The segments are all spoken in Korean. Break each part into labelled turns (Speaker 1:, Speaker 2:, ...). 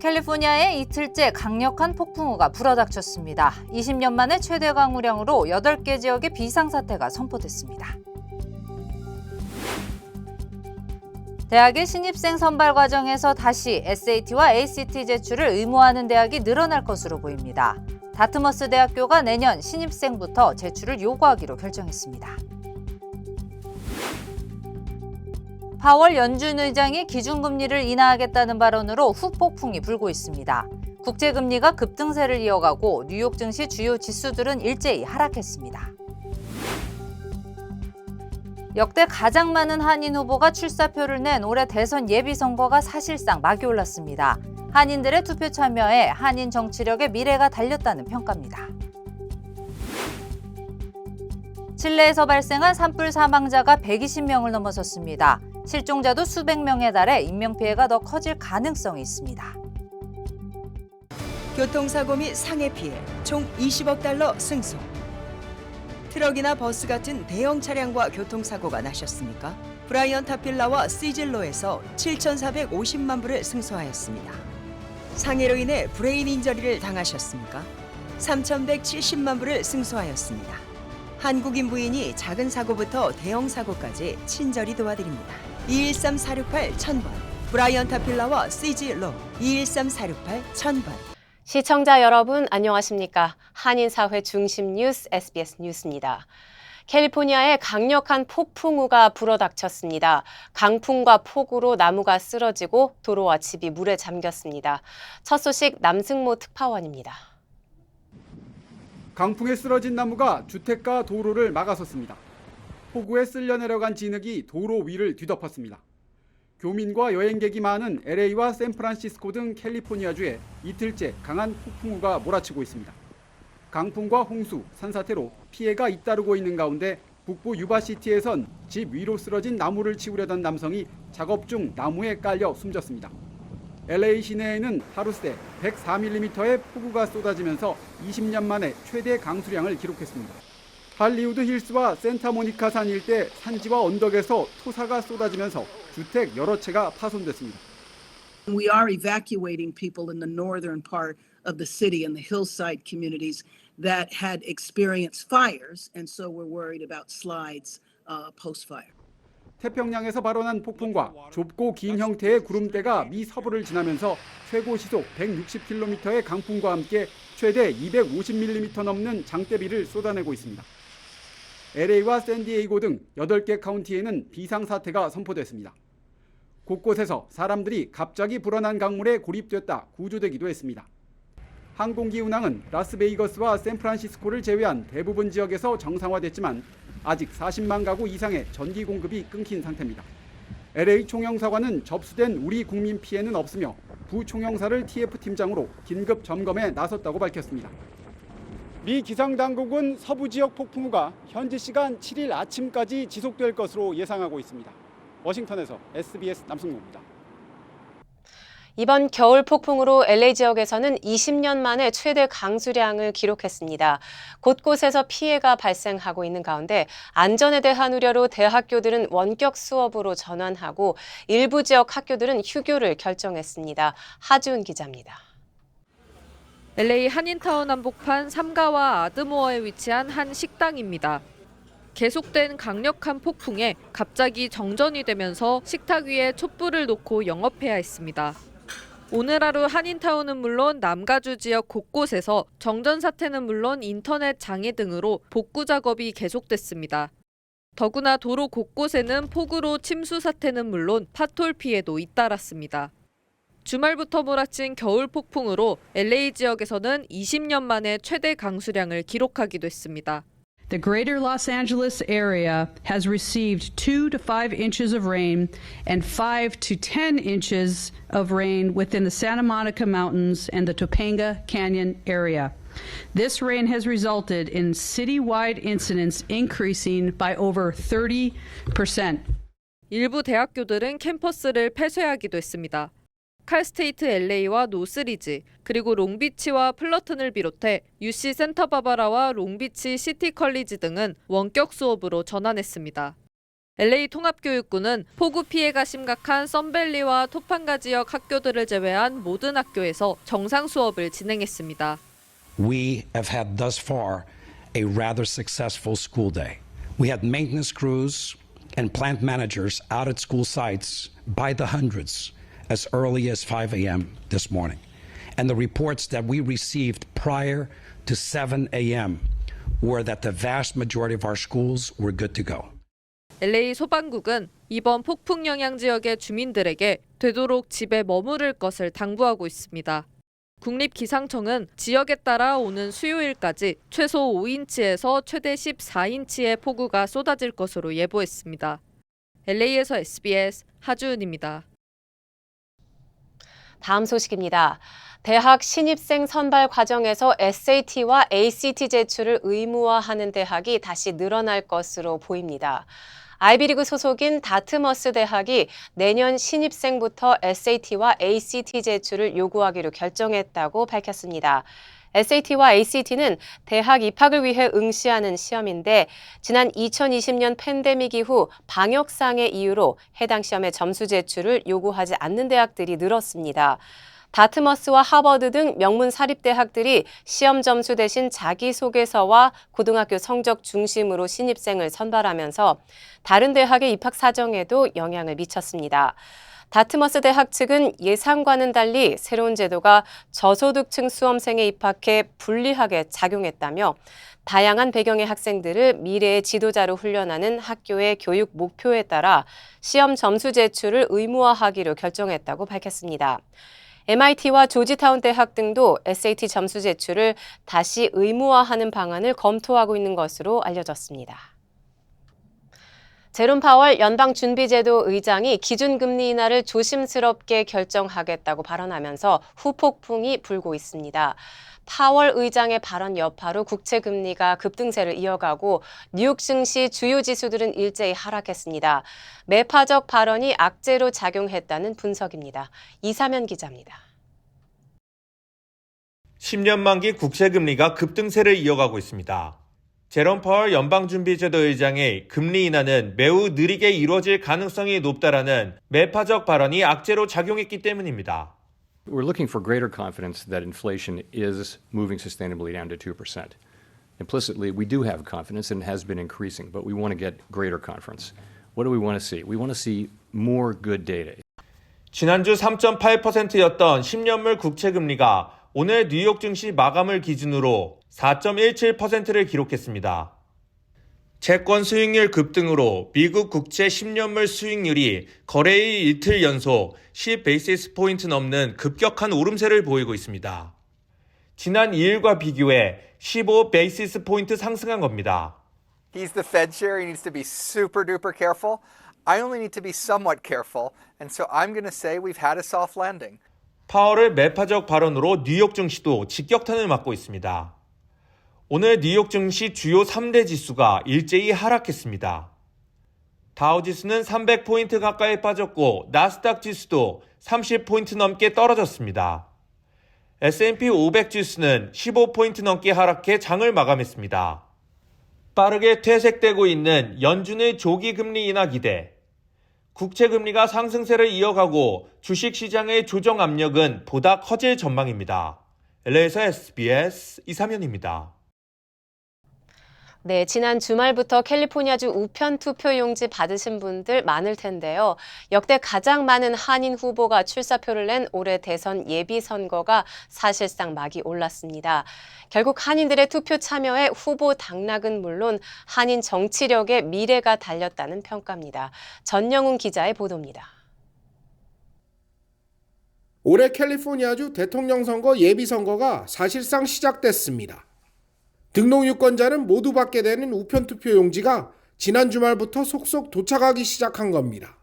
Speaker 1: 캘리포니아에 이틀째 강력한 폭풍우가 불어닥쳤습니다. 20년 만에 최대 강우량으로 8개 지역에 비상사태가 선포됐습니다. 대학의 신입생 선발 과정에서 다시 SAT와 ACT 제출을 의무화하는 대학이 늘어날 것으로 보입니다. 다트머스 대학교가 내년 신입생부터 제출을 요구하기로 결정했습니다. 파월 연준 의장이 기준금리를 인하하겠다는 발언으로 후폭풍이 불고 있습니다. 국제금리가 급등세를 이어가고 뉴욕 증시 주요 지수들은 일제히 하락했습니다. 역대 가장 많은 한인 후보가 출사표를 낸 올해 대선 예비선거가 사실상 막이 올랐습니다. 한인들의 투표 참여에 한인 정치력의 미래가 달렸다는 평가입니다. 칠레에서 발생한 산불 사망자가 120명을 넘어섰습니다. 실종자도 수백 명에 달해 인명피해가 더 커질 가능성이 있습니다.
Speaker 2: 교통사고 및 상해 피해 총 20억 달러 승소. 트럭이나 버스 같은 대형 차량과 교통사고가 나셨습니까? 브라이언 타필라와 시즐로에서 7,450만 불을 승소하였습니다. 상해로 인해 브레인 인저리를 당하셨습니까? 3,170만 불을 승소하였습니다. 한국인 부인이 작은 사고부터 대형 사고까지 친절히 도와드립니다. 213-468-1000번 브라이언 타필라와 시즐로 213-468-1000번.
Speaker 3: 시청자 여러분 안녕하십니까? 한인사회 중심 뉴스 SBS 뉴스입니다. 캘리포니아에 강력한 폭풍우가 불어닥쳤습니다. 강풍과 폭우로 나무가 쓰러지고 도로와 집이 물에 잠겼습니다. 첫 소식 남승모 특파원입니다.
Speaker 4: 강풍에 쓰러진 나무가 주택가 도로를 막아섰습니다. 폭우에 쓸려 내려간 진흙이 도로 위를 뒤덮었습니다. 교민과 여행객이 많은 LA와 샌프란시스코 등 캘리포니아주에 이틀째 강한 폭풍우가 몰아치고 있습니다. 강풍과 홍수, 산사태로 피해가 잇따르고 있는 가운데 북부 유바시티에선 집 위로 쓰러진 나무를 치우려던 남성이 작업 중 나무에 깔려 숨졌습니다. LA 시내에는 하루 새 104mm의 폭우가 쏟아지면서 20년 만에 최대 강수량을 기록했습니다. 할리우드 힐스와 센타모니카 산 일대 산지와 언덕에서 토사가 쏟아지면서 주택 여러 채가 파손됐습니다.
Speaker 5: We are evacuating people in the northern part of the city and the hillside communities that had experienced fires, and so we're worried about slides post-fire.
Speaker 4: 태평양에서 발원한 폭풍과 좁고 긴 형태의 구름대가 미 서부를 지나면서 최고 시속 160km의 강풍과 함께 최대 250mm 넘는 장대비를 쏟아내고 있습니다. LA와 샌디에이고 등 8개 카운티에는 비상사태가 선포됐습니다. 곳곳에서 사람들이 갑자기 불어난 강물에 고립됐다 구조되기도 했습니다. 항공기 운항은 라스베이거스와 샌프란시스코를 제외한 대부분 지역에서 정상화됐지만 아직 40만 가구 이상의 전기 공급이 끊긴 상태입니다. LA 총영사관은 접수된 우리 국민 피해는 없으며 부총영사를 TF팀장으로 긴급 점검에 나섰다고 밝혔습니다. 미 기상당국은 서부 지역 폭풍우가 현지 시간 7일 아침까지 지속될 것으로 예상하고 있습니다. 워싱턴에서 SBS 남승모입니다.
Speaker 3: 이번 겨울 폭풍으로 LA 지역에서는 20년 만에 최대 강수량을 기록했습니다. 곳곳에서 피해가 발생하고 있는 가운데 안전에 대한 우려로 대학교들은 원격 수업으로 전환하고 일부 지역 학교들은 휴교를 결정했습니다. 하지훈 기자입니다.
Speaker 6: LA 한인타운 한복판 삼가와 아드모어에 위치한 한 식당입니다. 계속된 강력한 폭풍에 갑자기 정전이 되면서 식탁 위에 촛불을 놓고 영업해야 했습니다. 오늘 하루 한인타운은 물론 남가주 지역 곳곳에서 정전 사태는 물론 인터넷 장애 등으로 복구 작업이 계속됐습니다. 더구나 도로 곳곳에는 폭우로 침수 사태는 물론 파톨 피해도 잇따랐습니다. 주말부터 몰아친 겨울 폭풍으로 LA 지역에서는 20년 만에 최대 강수량을 기록하기도 했습니다.
Speaker 7: The greater Los Angeles area has received 2 to 5 inches of rain and 5 to 10 inches of rain within the Santa Monica Mountains and the Topanga Canyon area. This rain has resulted in citywide incidents increasing by over 30%.
Speaker 6: 일부 대학교들은 캠퍼스를 폐쇄하기도 했습니다. 칼스테이트 LA와 노스리지, 그리고 롱비치와 플러튼을 비롯해 UC 센타바바라와 롱비치 시티 컬리지 등은 원격 수업으로 전환했습니다. LA 통합교육부는 폭우 피해가 심각한 썬밸리와 토판가 지역 학교들을 제외한 모든 학교에서 정상 수업을 진행했습니다.
Speaker 8: We have had thus far a rather successful school day. We had maintenance crews and plant managers out at school sites by the hundreds as early as 5 a.m. this morning. And the reports that we received prior to 7 a.m. were that the vast majority of our schools were good to go.
Speaker 6: LA 소방국은 이번 폭풍 영향 지역의 주민들에게 되도록 집에 머무를 것을 당부하고 있습니다. 국립기상청은 지역에 따라 오는 수요일까지 최소 5인치에서 최대 14인치의 폭우가 쏟아질 것으로 예보했습니다. LA에서 SBS 하주은입니다.
Speaker 3: 다음 소식입니다. 대학 신입생 선발 과정에서 SAT와 ACT 제출을 의무화하는 대학이 다시 늘어날 것으로 보입니다. 아이비리그 소속인 다트머스 대학이 내년 신입생부터 SAT와 ACT 제출을 요구하기로 결정했다고 밝혔습니다. SAT와 ACT는 대학 입학을 위해 응시하는 시험인데 지난 2020년 팬데믹 이후 방역상의 이유로 해당 시험의 점수 제출을 요구하지 않는 대학들이 늘었습니다. 다트머스와 하버드 등 명문 사립대학들이 시험 점수 대신 자기소개서와 고등학교 성적 중심으로 신입생을 선발하면서 다른 대학의 입학 사정에도 영향을 미쳤습니다. 다트머스 대학 측은 예상과는 달리 새로운 제도가 저소득층 수험생에 입학해 불리하게 작용했다며 다양한 배경의 학생들을 미래의 지도자로 훈련하는 학교의 교육 목표에 따라 시험 점수 제출을 의무화하기로 결정했다고 밝혔습니다. MIT와 조지타운 대학 등도 SAT 점수 제출을 다시 의무화하는 방안을 검토하고 있는 것으로 알려졌습니다. 제롬 파월 연방준비제도 의장이 기준금리 인하를 조심스럽게 결정하겠다고 발언하면서 후폭풍이 불고 있습니다. 파월 의장의 발언 여파로 국채금리가 급등세를 이어가고 뉴욕 증시 주요 지수들은 일제히 하락했습니다. 매파적 발언이 악재로 작용했다는 분석입니다. 이사면 기자입니다.
Speaker 9: 10년 만기 국채금리가 급등세를 이어가고 있습니다. 제롬 파월 연방준비제도 의장의 금리 인하는 매우 느리게 이루어질 가능성이 높다라는 매파적 발언이 악재로 작용했기 때문입니다.
Speaker 10: We're looking for greater confidence that inflation is moving sustainably down to 2%. Implicitly, we do have confidence and it has been increasing, but we want to get greater confidence. What do we want to see? We want to see more good data.
Speaker 9: 지난주 3.8%였던 10년물 국채금리가 오늘 뉴욕 증시 마감을 기준으로 4.17%를 기록했습니다. 채권 수익률 급등으로 미국 국채 10년물 수익률이 거래일 이틀 연속 10베이시스 포인트 넘는 급격한 오름세를 보이고 있습니다. 지난 2일과 비교해 15베이시스 포인트 상승한 겁니다.
Speaker 11: He's the Fed chair. He needs to be super duper careful. I only need to be somewhat careful. And so I'm going to say we've had a soft landing.
Speaker 9: 파월의 매파적 발언으로 뉴욕 증시도 직격탄을 맞고 있습니다. 오늘 뉴욕 증시 주요 3대 지수가 일제히 하락했습니다. 다우지수는 300포인트 가까이 빠졌고 나스닥 지수도 30포인트 넘게 떨어졌습니다. S&P 500 지수는 15포인트 넘게 하락해 장을 마감했습니다. 빠르게 퇴색되고 있는 연준의 조기 금리 인하 기대, 국채금리가 상승세를 이어가고 주식시장의 조정 압력은 보다 커질 전망입니다. LA에서 SBS 이사면입니다.
Speaker 3: 네, 지난 주말부터 캘리포니아주 우편 투표용지 받으신 분들 많을 텐데요. 역대 가장 많은 한인 후보가 출사표를 낸 올해 대선 예비선거가 사실상 막이 올랐습니다. 결국 한인들의 투표 참여에 후보 당락은 물론 한인 정치력의 미래가 달렸다는 평가입니다. 전영훈 기자의 보도입니다.
Speaker 12: 올해 캘리포니아주 대통령 선거 예비선거가 사실상 시작됐습니다. 등록 유권자는 모두 받게 되는 우편 투표 용지가 지난 주말부터 속속 도착하기 시작한 겁니다.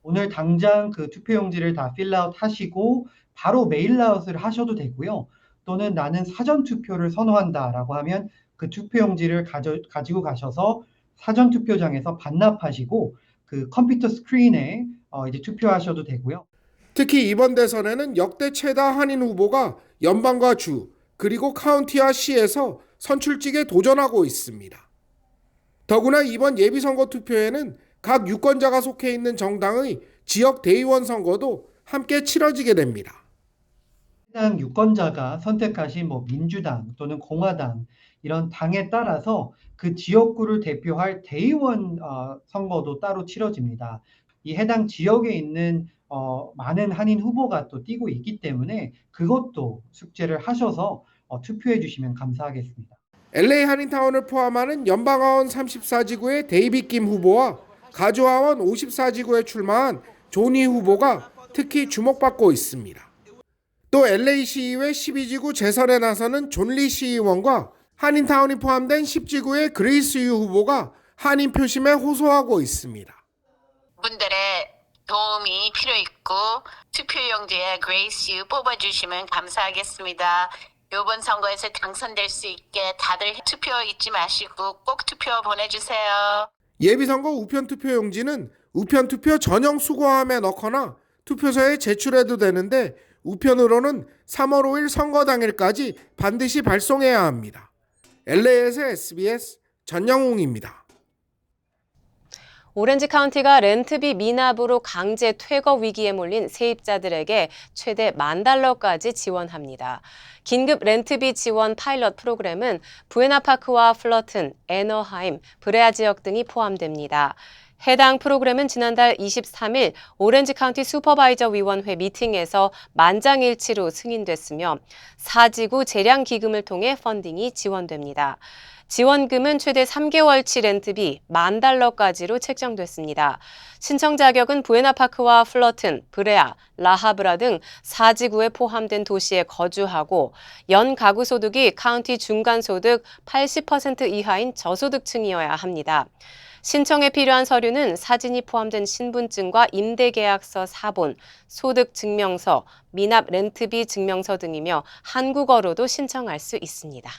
Speaker 13: 오늘 당장 그 투표 용지를 다 필아웃 하시고 바로 메일아웃을 하셔도 되고요. 또는 나는 사전 투표를 선호한다라고 하면 그 투표 용지를 가지고 가셔서 사전 투표장에서 반납하시고 그 컴퓨터 스크린에 이제 투표하셔도 되고요.
Speaker 12: 특히 이번 대선에는 역대 최다 한인 후보가 연방과 주 그리고 카운티와 시에서 선출직에 도전하고 있습니다. 더구나 이번 예비선거 투표에는 각 유권자가 속해 있는 정당의 지역 대의원 선거도 함께 치러지게 됩니다.
Speaker 13: 해당 유권자가 선택하신 민주당 또는 공화당 이런 당에 따라서 그 지역구를 대표할 대의원 선거도 따로 치러집니다. 이 해당 지역에 있는 많은 한인 후보가 또 뛰고 있기 때문에 그것도 숙지를 하셔서 투표해 주시면 감사하겠습니다.
Speaker 12: LA 한인타운을 포함하는 연방하원 34지구의 데이빗 김 후보와 가주하원 54지구에 출마한 조니 후보가 특히 주목받고 있습니다. 또 LA 시의회 12지구 재선에 나서는 존 리 시의원과 한인타운이 포함된 10지구의 그레이스 유 후보가 한인 표심에 호소하고 있습니다.
Speaker 14: 분들의 도움이 필요 있고 투표용지에 그레이스 유 뽑아주시면 감사하겠습니다. 이번 선거에서 당선될 수 있게 다들 투표 잊지 마시고 꼭 투표 보내주세요.
Speaker 12: 예비선거 우편투표용지는 우편투표 전용 수거함에 넣거나 투표소에 제출해도 되는데 우편으로는 3월 5일 선거 당일까지 반드시 발송해야 합니다. LA에서 SBS 전영웅입니다.
Speaker 3: 오렌지 카운티가 렌트비 미납으로 강제 퇴거 위기에 몰린 세입자들에게 최대 $10,000까지 지원합니다. 긴급 렌트비 지원 파일럿 프로그램은 부에나파크와 플러튼, 애너하임, 브레아 지역 등이 포함됩니다. 해당 프로그램은 지난달 23일 오렌지 카운티 슈퍼바이저 위원회 미팅에서 만장일치로 승인됐으며 4지구 재량 기금을 통해 펀딩이 지원됩니다. 지원금은 최대 3개월치 렌트비 $10,000까지로 책정됐습니다. 신청 자격은 부에나파크와 플러튼, 브레아, 라하브라 등 4지구에 포함된 도시에 거주하고 연 가구 소득이 카운티 중간소득 80% 이하인 저소득층이어야 합니다. 신청에 필요한 서류는 사진이 포함된 신분증과 임대계약서 4본, 소득증명서, 미납 렌트비 증명서 등이며 한국어로도 신청할 수 있습니다.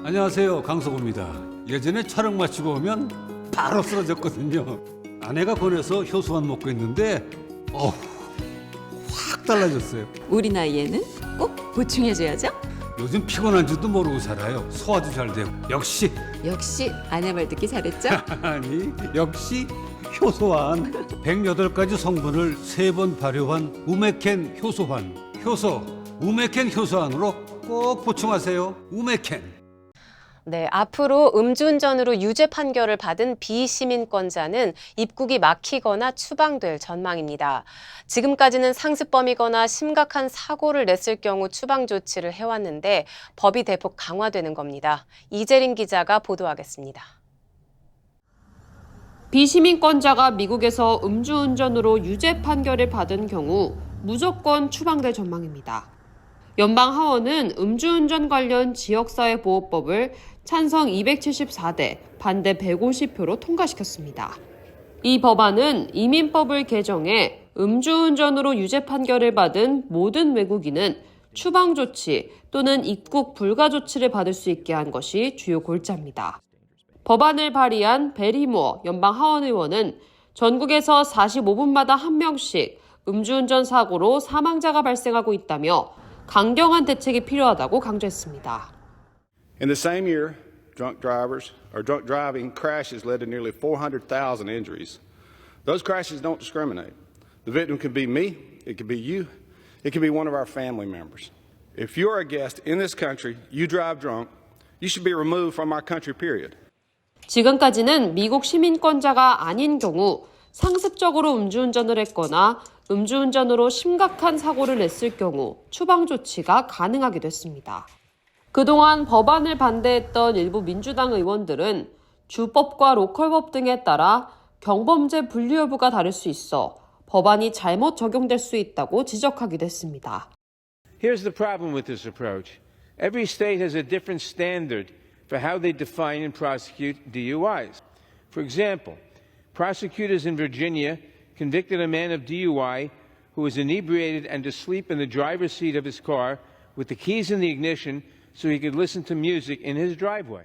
Speaker 15: 안녕하세요, 강석호입니다. 예전에 촬영 마치고 오면 바로 쓰러졌거든요. 아내가 권해서 효소만 먹고 있는데 확 달라졌어요.
Speaker 16: 우리 나이에는 꼭 보충해줘야죠.
Speaker 15: 요즘 피곤한 줄도 모르고 살아요. 소화도 잘 되고. 역시
Speaker 16: 아내 말 듣기 잘했죠?
Speaker 15: 아니, 역시 효소환. 108가지 성분을 3번 발효한 우메켄 효소환. 효소, 우메켄 효소환으로 꼭 보충하세요. 우메켄.
Speaker 3: 네, 앞으로 음주운전으로 유죄 판결을 받은 비시민권자는 입국이 막히거나 추방될 전망입니다. 지금까지는 상습범이거나 심각한 사고를 냈을 경우 추방 조치를 해왔는데 법이 대폭 강화되는 겁니다. 이재린 기자가 보도하겠습니다.
Speaker 6: 비시민권자가 미국에서 음주운전으로 유죄 판결을 받은 경우 무조건 추방될 전망입니다. 연방 하원은 음주운전 관련 지역사회보호법을 찬성 274대, 반대 150표로 통과시켰습니다. 이 법안은 이민법을 개정해 음주운전으로 유죄 판결을 받은 모든 외국인은 추방 조치 또는 입국 불가 조치를 받을 수 있게 한 것이 주요 골자입니다. 법안을 발의한 베리 무어 연방 하원 의원은 전국에서 45분마다 1명씩 음주운전 사고로 사망자가 발생하고 있다며 강경한 대책이 필요하다고 강조했습니다.
Speaker 17: In the same year, drunk driving crashes led to nearly 400,000 injuries. Those crashes don't discriminate. The victim could be me, it could be you, it could be one of our family members. If you're a guest in this country, you drive drunk, you should be removed from our country, period.
Speaker 6: 지금까지는 미국 시민권자가 아닌 경우 상습적으로 음주운전을 했거나 음주운전으로 심각한 사고를 냈을 경우 추방 조치가 가능하게 됐습니다. 그동안 법안을 반대했던 일부 민주당 의원들은 주법과 로컬법 등에 따라 경범죄 분류 여부가 다를 수 있어 법안이 잘못 적용될 수 있다고 지적하기도 했습니다.
Speaker 18: Here's the problem with this approach. Every state has a different standard for how they define and prosecute DUIs. For example, prosecutors in Virginia convicted a man of DUI who was inebriated and asleep in the driver's seat of his car with the keys in the ignition so he could listen to music in his driveway.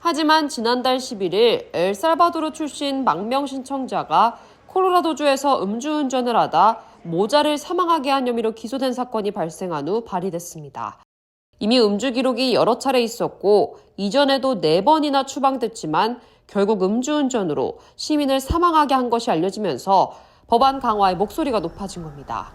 Speaker 6: 하지만 지난달 11일 엘살바도르 출신 망명 신청자가 콜로라도주에서 음주운전을 하다 모자를 사망하게 한 혐의로 기소된 사건이 발생한 후 발의됐습니다.
Speaker 19: 이미 음주 기록이 여러 차례 있었고 이전에도 4번이나 추방됐지만 결국 음주운전으로 시민을 사망하게 한 것이 알려지면서 법안 강화의 목소리가 높아진 겁니다.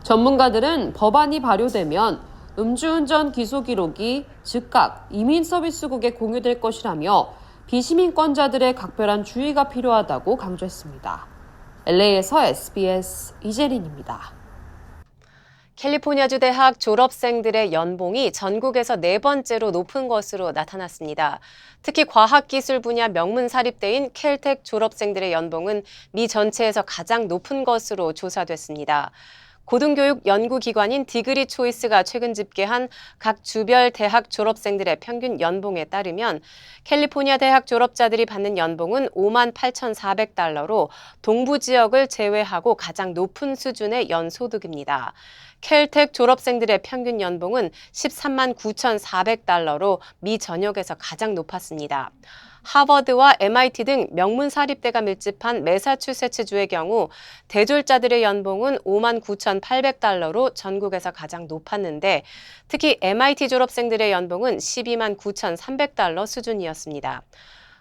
Speaker 19: 전문가들은 법안이 발효되면 음주운전 기소 기록이 즉각 이민서비스국에 공유될 것이라며 비시민권자들의 각별한 주의가 필요하다고 강조했습니다. LA에서 SBS 이재린입니다.
Speaker 3: 캘리포니아주 대학 졸업생들의 연봉이 전국에서 4번째로 높은 것으로 나타났습니다. 특히 과학기술 분야 명문 사립대인 캘텍 졸업생들의 연봉은 미 전체에서 가장 높은 것으로 조사됐습니다. 고등교육 연구기관인 디그리 초이스가 최근 집계한 각 주별 대학 졸업생들의 평균 연봉에 따르면 캘리포니아 대학 졸업자들이 받는 연봉은 58,400달러로 동부 지역을 제외하고 가장 높은 수준의 연소득입니다. 캘텍 졸업생들의 평균 연봉은 13만 9,400달러로 미 전역에서 가장 높았습니다. 하버드와 MIT 등 명문 사립대가 밀집한 매사추세츠주의 경우 대졸자들의 연봉은 5만 9,800달러로 전국에서 가장 높았는데 특히 MIT 졸업생들의 연봉은 12만 9,300달러 수준이었습니다.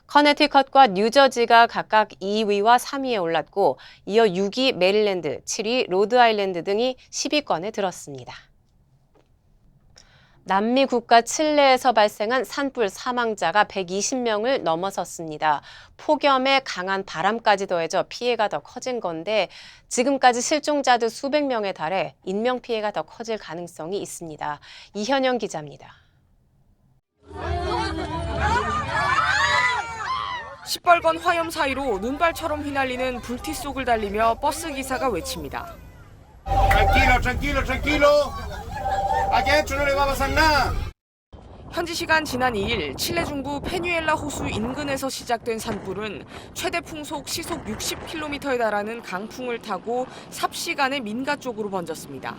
Speaker 3: 커네티컷과 뉴저지가 각각 2위와 3위에 올랐고 이어 6위 메릴랜드, 7위 로드아일랜드 등이 10위권에 들었습니다. 남미 국가 칠레에서 발생한 산불 사망자가 120명을 넘어섰습니다. 폭염에 강한 바람까지 더해져 피해가 더 커진 건데 지금까지 실종자도 수백 명에 달해 인명피해가 더 커질 가능성이 있습니다. 이현영 기자입니다.
Speaker 20: 시뻘건 화염 사이로 눈발처럼 휘날리는 불티 속을 달리며 버스 기사가 외칩니다. 현지 시간 지난 2일 칠레 중부 페뉴엘라 호수 인근에서 시작된 산불은 최대 풍속 시속 60km에 달하는 강풍을 타고 삽시간에 민가 쪽으로 번졌습니다.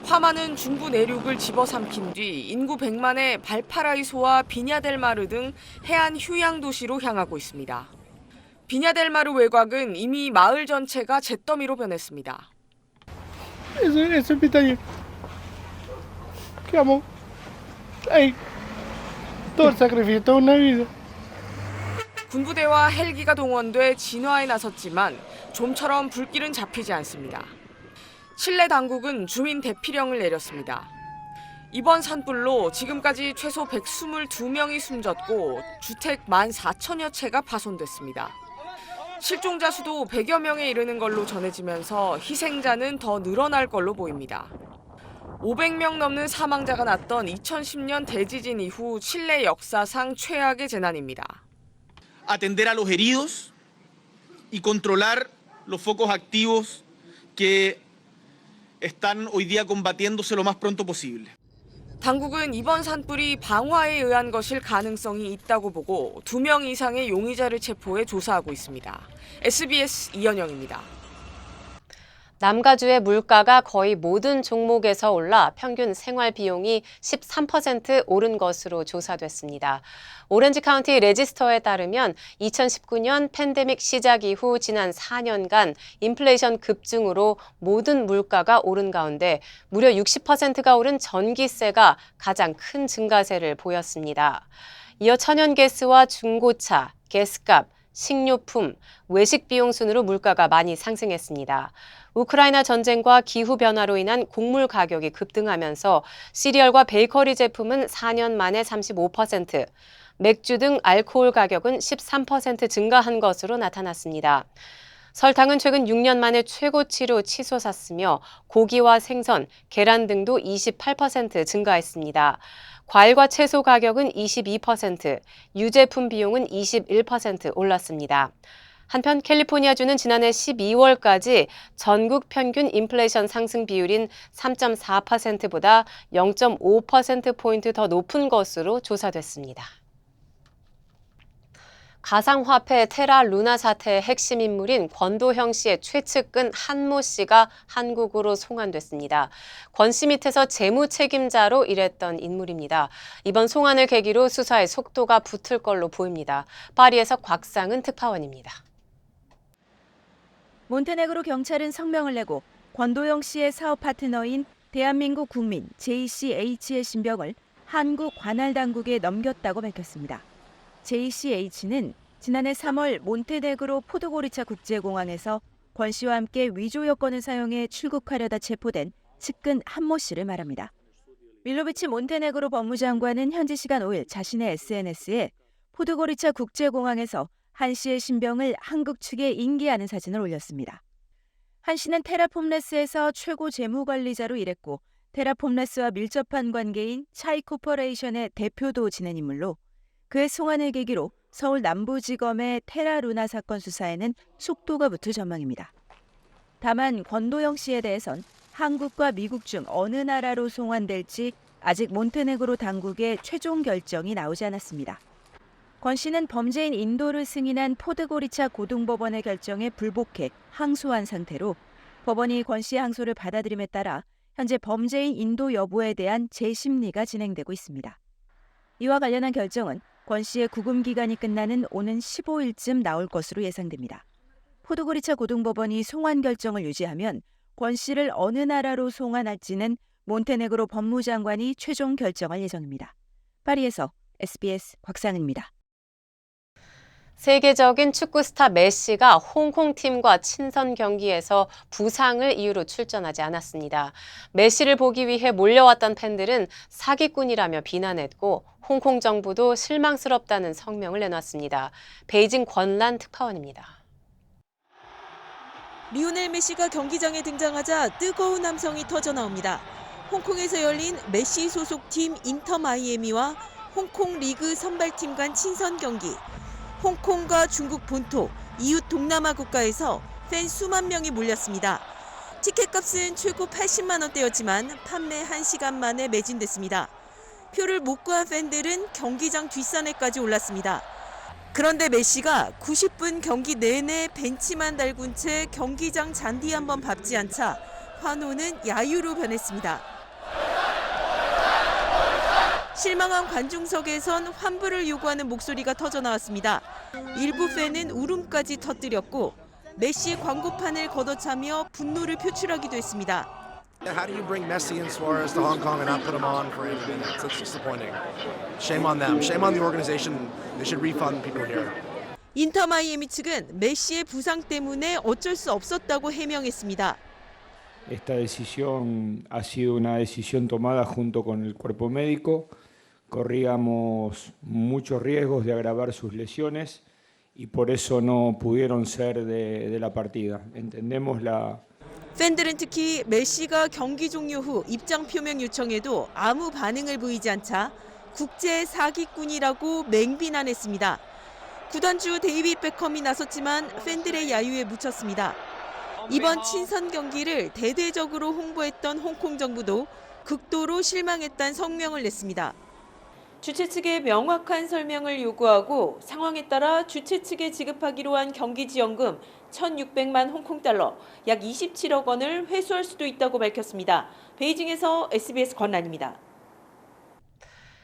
Speaker 20: 화마는 중부 내륙을 집어삼킨 뒤 인구 100만의 발파라이소와 비냐델마르 등 해안 휴양 도시로 향하고 있습니다. 비냐델마르 외곽은 이미 마을 전체가 잿더미로 변했습니다. 군부대와 헬기가 동원돼 진화에 나섰지만 좀처럼 불길은 잡히지 않습니다. 칠레 당국은 주민 대피령을 내렸습니다. 이번 산불로 지금까지 최소 122명이 숨졌고 주택 14,000여 채가 파손됐습니다. 실종자 수도 100여 명에 이르는 걸로 전해지면서 희생자는 더 늘어날 걸로 보입니다. 500명 넘는 사망자가 났던 2010년 대지진 이후 칠레 역사상 최악의 재난입니다.
Speaker 21: Atender a los heridos y controlar los focos activos que están hoy día combatiéndose lo más pronto posible.
Speaker 20: 당국은 이번 산불이 방화에 의한 것일 가능성이 있다고 보고 2명 이상의 용의자를 체포해 조사하고 있습니다. SBS 이현영입니다.
Speaker 3: 남가주의 물가가 거의 모든 종목에서 올라 평균 생활 비용이 13% 오른 것으로 조사됐습니다. 오렌지 카운티 레지스터에 따르면 2019년 팬데믹 시작 이후 지난 4년간 인플레이션 급증으로 모든 물가가 오른 가운데 무려 60%가 오른 전기세가 가장 큰 증가세를 보였습니다. 이어 천연가스와 중고차, 가스값, 식료품, 외식 비용 순으로 물가가 많이 상승했습니다. 우크라이나 전쟁과 기후변화로 인한 곡물 가격이 급등하면서 시리얼과 베이커리 제품은 4년 만에 35%, 맥주 등 알코올 가격은 13% 증가한 것으로 나타났습니다. 설탕은 최근 6년 만에 최고치로 치솟았으며 고기와 생선, 계란 등도 28% 증가했습니다. 과일과 채소 가격은 22%, 유제품 비용은 21% 올랐습니다. 한편 캘리포니아주는 지난해 12월까지 전국 평균 인플레이션 상승 비율인 3.4%보다 0.5%포인트 더 높은 것으로 조사됐습니다. 가상화폐 테라 루나 사태의 핵심 인물인 권도형 씨의 최측근 한모 씨가 한국으로 송환됐습니다. 권 씨 밑에서 재무 책임자로 일했던 인물입니다. 이번 송환을 계기로 수사의 속도가 붙을 걸로 보입니다. 파리에서 곽상은 특파원입니다.
Speaker 22: 몬테네그로 경찰은 성명을 내고 권도영 씨의 사업 파트너인 대한민국 국민 JCH의 신병을 한국 관할 당국에 넘겼다고 밝혔습니다. JCH는 지난해 3월 몬테네그로 포드고리차 국제공항에서 권 씨와 함께 위조 여권을 사용해 출국하려다 체포된 측근 한모 씨를 말합니다. 밀로비치 몬테네그로 법무장관은 현지 시간 5일 자신의 SNS에 포드고리차 국제공항에서 한 씨의 신병을 한국 측에 인계하는 사진을 올렸습니다. 한 씨는 테라폼레스에서 최고 재무관리자로 일했고 테라폼레스와 밀접한 관계인 차이 코퍼레이션의 대표도 지낸 인물로 그의 송환을 계기로 서울 남부지검의 테라루나 사건 수사에는 속도가 붙을 전망입니다. 다만 권도영 씨에 대해선 한국과 미국 중 어느 나라로 송환될지 아직 몬테네그로 당국의 최종 결정이 나오지 않았습니다. 권 씨는 범죄인 인도를 승인한 포드고리차 고등법원의 결정에 불복해 항소한 상태로 법원이 권 씨의 항소를 받아들임에 따라 현재 범죄인 인도 여부에 대한 재심리가 진행되고 있습니다. 이와 관련한 결정은 권 씨의 구금 기간이 끝나는 오는 15일쯤 나올 것으로 예상됩니다. 포드고리차 고등법원이 송환 결정을 유지하면 권 씨를 어느 나라로 송환할지는 몬테네그로 법무장관이 최종 결정할 예정입니다. 파리에서 SBS 곽상은입니다.
Speaker 3: 세계적인 축구 스타 메시가 홍콩 팀과 친선 경기에서 부상을 이유로 출전하지 않았습니다. 메시를 보기 위해 몰려왔던 팬들은 사기꾼이라며 비난했고 홍콩 정부도 실망스럽다는 성명을 내놨습니다. 베이징 권란 특파원입니다.
Speaker 1: 리오넬 메시가 경기장에 등장하자 뜨거운 함성이 터져나옵니다. 홍콩에서 열린 메시 소속팀 인터 마이애미와 홍콩 리그 선발팀 간 친선 경기. 홍콩과 중국 본토, 이웃 동남아 국가에서 팬 수만 명이 몰렸습니다. 티켓값은 최고 80만 원대였지만 판매 1시간 만에 매진됐습니다. 표를 못 구한 팬들은 경기장 뒷산에까지 올랐습니다. 그런데 메시가 90분 경기 내내 벤치만 달군 채 경기장 잔디 한번 밟지 않자 환호는 야유로 변했습니다. 실망한 관중석에선 환불을 요구하는 목소리가 터져나왔습니다. 일부 팬은 울음까지 터뜨렸고 메시 광고판을 걷어차며 분노를 표출하기도 했습니다.
Speaker 2: How do you bring Messi and Suarez to Hong Kong and not put them on for 80 minutes? It's disappointing. Shame on them. Shame on the organization. They should refund people here.
Speaker 1: 인터 마이애미 측은 메시의 부상 때문에 어쩔 수 없었다고 해명했습니다.
Speaker 23: Esta decisión ha sido una decisión tomada junto con el cuerpo médico. Corríamos muchos riesgos de agravar sus lesiones y por eso no pudieron ser de la partida. Entendemos la
Speaker 1: 팬들은 특히 메시가 경기 종료 후 입장 표명 요청에도 아무 반응을 보이지 않자 국제 사기꾼이라고 맹비난했습니다. 구단주 데이빗 베컴이 나섰지만 팬들의 야유에 묻혔습니다. 이번 친선 경기를 대대적으로 홍보했던 홍콩 정부도 극도로 실망했다는 성명을 냈습니다. 주최 측에 명확한 설명을 요구하고 상황에 따라 주최 측에 지급하기로 한 경기 지원금 1,600만 홍콩 달러, 약 27억 원을 회수할 수도 있다고 밝혔습니다. 베이징에서 SBS 권란입니다.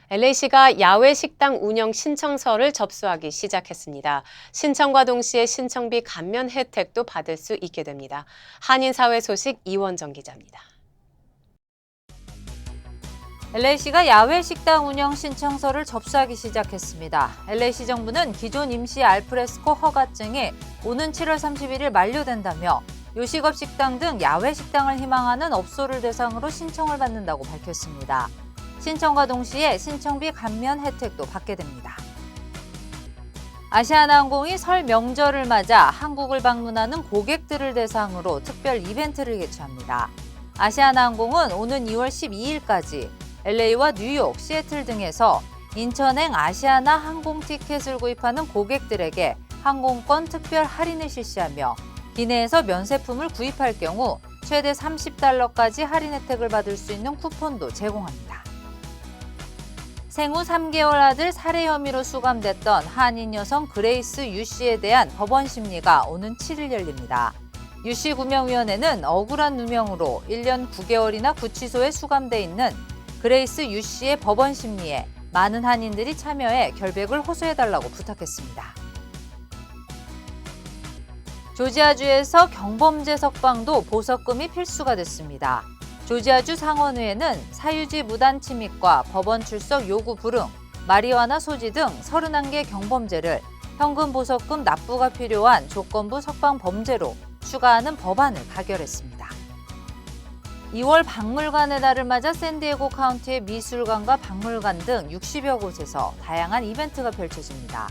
Speaker 3: LA시가 야외 식당 운영 신청서를 접수하기 시작했습니다. 신청과 동시에 신청비 감면 혜택도 받을 수 있게 됩니다. 한인사회 소식 이원정 기자입니다.
Speaker 24: LA시가 야외 식당 운영 신청서를 접수하기 시작했습니다. LA시 정부는 기존 임시 알프레스코 허가증이 오는 7월 31일 만료된다며 요식업 식당 등 야외 식당을 희망하는 업소를 대상으로 신청을 받는다고 밝혔습니다. 신청과 동시에 신청비 감면 혜택도 받게 됩니다. 아시아나항공이 설 명절을 맞아 한국을 방문하는 고객들을 대상으로 특별 이벤트를 개최합니다. 아시아나항공은 오는 2월 12일까지 LA와 뉴욕, 시애틀 등에서 인천행 아시아나 항공 티켓을 구입하는 고객들에게 항공권 특별 할인을 실시하며 기내에서 면세품을 구입할 경우 최대 $30까지 할인 혜택을 받을 수 있는 쿠폰도 제공합니다. 생후 3개월 아들 살해 혐의로 수감됐던 한인 여성 그레이스 유 씨에 대한 법원 심리가 오는 7일 열립니다. 유 씨 구명위원회는 억울한 누명으로 1년 9개월이나 구치소에 수감돼 있는 그레이스 유 씨의 법원 심리에 많은 한인들이 참여해 결백을 호소해달라고 부탁했습니다. 조지아주에서 경범죄 석방도 보석금이 필수가 됐습니다. 조지아주 상원의회는 사유지 무단 침입과 법원 출석 요구 불응, 마리화나 소지 등 31개 경범죄를 현금 보석금 납부가 필요한 조건부 석방 범죄로 추가하는 법안을 가결했습니다. 2월 박물관의 날을 맞아 샌디에고 카운티의 미술관과 박물관 등 60여 곳에서 다양한 이벤트가 펼쳐집니다.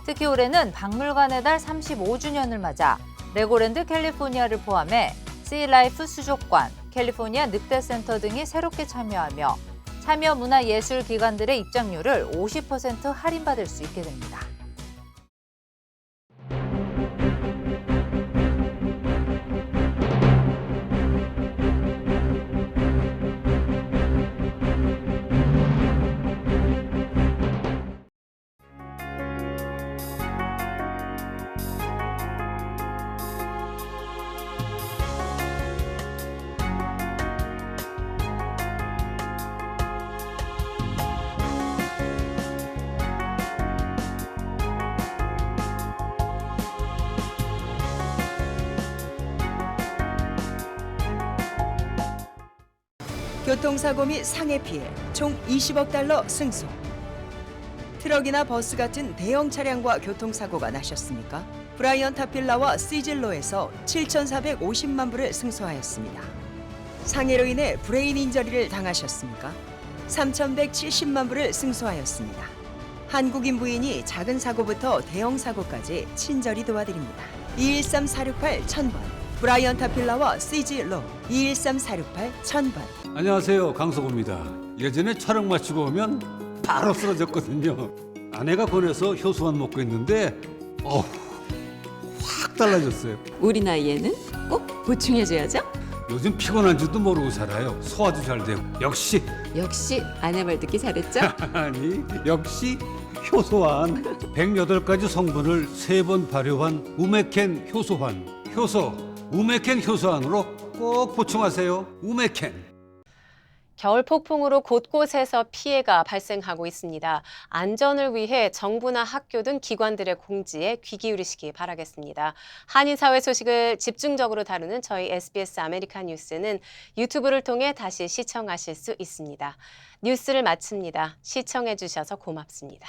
Speaker 24: 특히 올해는 박물관의 달 35주년을 맞아 레고랜드 캘리포니아를 포함해 시라이프 수족관, 캘리포니아 늑대센터 등이 새롭게 참여하며 참여 문화예술기관들의 입장료를 50% 할인받을 수 있게 됩니다.
Speaker 4: 교통사고 및 상해 피해 총 20억 달러 승소. 트럭이나 버스 같은 대형 차량과 교통사고가 나셨습니까? 브라이언 타필라와 시즐로에서 7,450만 불을 승소하였습니다. 상해로 인해 브레인 인저리를 당하셨습니까? 3,170만 불을 승소하였습니다. 한국인 부인이 작은 사고부터 대형 사고까지 친절히 도와드립니다. 213-468-1000번 브라이언 타필라와 시즐로 213-468-1000번.
Speaker 15: 안녕하세요, 강석호입니다. 예전에 촬영 마치고 오면 바로 쓰러졌거든요. 아내가 권해서 효소만 먹고 있는데 확 달라졌어요.
Speaker 16: 우리 나이에는 꼭 보충해줘야죠.
Speaker 15: 요즘 피곤한 줄도 모르고 살아요. 소화도 잘 되고. 역시
Speaker 16: 아내 말 듣기 잘했죠?
Speaker 15: 아니, 역시 효소환. 108가지 성분을 3번 발효한 우메켄 효소환. 우메켄 효소환으로 꼭 보충하세요. 우메켄.
Speaker 3: 겨울 폭풍으로 곳곳에서 피해가 발생하고 있습니다. 안전을 위해 정부나 학교 등 기관들의 공지에 귀 기울이시기 바라겠습니다. 한인사회 소식을 집중적으로 다루는 저희 SBS 아메리칸 뉴스는 유튜브를 통해 다시 시청하실 수 있습니다. 뉴스를 마칩니다. 시청해 주셔서 고맙습니다.